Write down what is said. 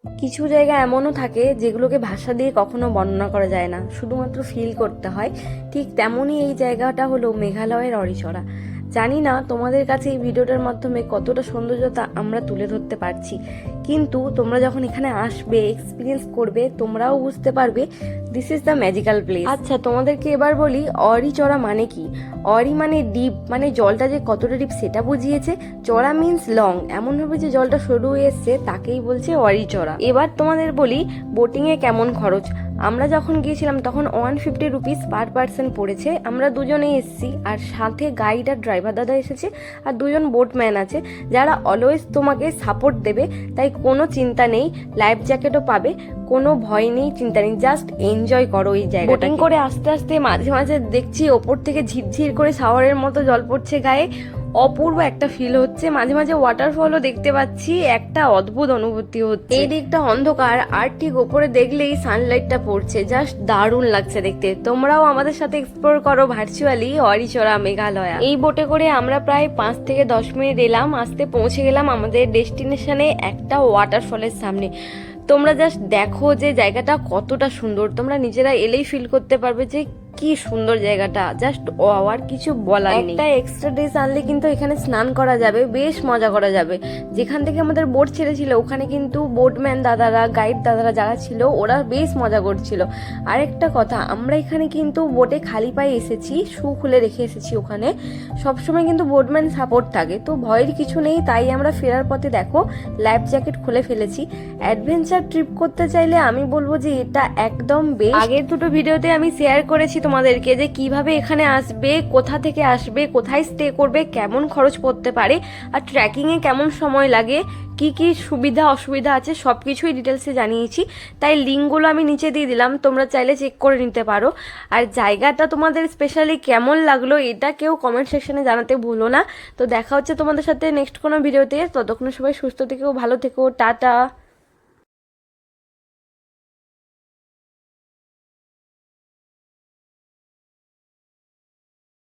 কিছু জায়গা এমনও থাকে যেগুলোকে ভাষা দিয়ে কখনো বর্ণনা করা যায় না, শুধুমাত্র ফিল করতে হয়। ঠিক তেমনই এই জায়গাটা হলো মেঘালয়ের অরিচরা। জানি না তোমাদের কাছে এই ভিডিওটার মাধ্যমে কতটা সৌন্দর্যতা আমরা তুলে ধরতে পারছি, কিন্তু তোমরা যখন এখানে আসবে, এক্সপিরিয়েন্স করবে, তোমরাও বুঝতে পারবে this is the magical place. আচ্ছা, তোমাদেরকে এবার বলি অরিচরা মানে কি। অরি মানে ডিপ, মানে জলটা যে কতটা ডিপ সেটা বুঝিয়েছে। চড়া মিন্স লং, এমনভাবে যে জলটা সরু হয়ে এসছে তাকেই বলছে অরিচরা। এবার তোমাদের বলি বোটিংয়ে কেমন খরচ। আমরা যখন গিয়েছিলাম তখন 150 রুপিস পার পার্সন পড়েছে। আমরা দুজনেই এসেছি, আর সাথে গাইড আর ড্রাইভার দাদা এসেছে, আর দুজন বোটম্যান আছে যারা অলওয়েজ তোমাকে সাপোর্ট দেবে। তাই কোনো চিন্তা নেই, লাইফ জ্যাকেটও পাবে, কোনো ভয় নেই, চিন্তা নেই, জাস্ট এনজয় করো এই জায়গাটা। বোটিং করে আস্তে আস্তে মাঝে মাঝে দেখছি ওপর থেকে ঝিরঝির করে শাওয়ারের মতো জল পড়ছে গায়ে, অপূর্ব একটা ফিল হচ্ছে। মাঝে মাঝে ওয়াটারফলও দেখতে পাচ্ছি, একটা অদ্ভুত অনুভূতি হচ্ছে। এই দিকটা অন্ধকার, আর ঠিক ওপরে দেখলেই সানলাইটটা পড়ছে, জাস্ট দারুণ লাগছে দেখতে। তোমরাও আমাদের সাথে এক্সপ্লোর করো ভার্চুয়ালি অরিচরা মেঘালয়া। এই বোটে করে আমরা প্রায় 5 থেকে 10 মিনিট এলাম, আসতে পৌঁছে গেলাম আমাদের ডেস্টিনেশনে, একটা ওয়াটারফলের সামনে। তোমরা জাস্ট দেখো যে জায়গাটা কতটা সুন্দর, তোমরা নিজেরা এলেই ফিল করতে পারবে যে কি সুন্দর জায়গাটা, জাস্ট আর কিছু বলার নেই। একটা এক্সট্রা ড্রেস আনলে কিন্তু এখানে স্নান করা যাবে, বেশ মজা করা যাবে। যেখান থেকে আমাদের বোট ছেড়েছিল ওখানে কিন্তু বোটম্যান দাদারা, গাইড দাদারা যারা ছিল ওরা বেশ মজা করছিল। আরেকটা কথা, আমরা এখানে কিন্তু বোটে খালি পায়ে এসেছি, শু খুলে রেখে এসেছি ওখানে। সবসময় কিন্তু বোটম্যান সাপোর্ট থাকে, তো ভয়ের কিছু নেই। তাই আমরা ফেরার পথে দেখো লাইফ জ্যাকেট খুলে ফেলেছি। অ্যাডভেঞ্চার ট্রিপ করতে চাইলে আমি বলবো যে এটা একদম বেস্ট। আগের দুটো ভিডিওতে আমি শেয়ার করেছি তোমাদেরকে যে কিভাবে এখানে আসবে, কোথা থেকে আসবে, কোথায় স্টে করবে, কেমন খরচ পড়তে পারে, আর ট্রেকিংয়ে কেমন সময় লাগে, কি কি সুবিধা অসুবিধা আছে, সব কিছুই ডিটেলসে জানিয়েছি। তাই লিঙ্কগুলো আমি নিচে দিয়ে দিলাম, তোমরা চাইলে চেক করে নিতে পারো। আর জায়গাটা তোমাদের স্পেশালি কেমন লাগলো এটা কেউ কমেন্ট সেকশনে জানাতে ভুলো না। তো দেখা হচ্ছে তোমাদের সাথে নেক্সট কোনো ভিডিওতে। ততক্ষণ সবাই সুস্থ থেকো, ভালো থেকো, টাটা।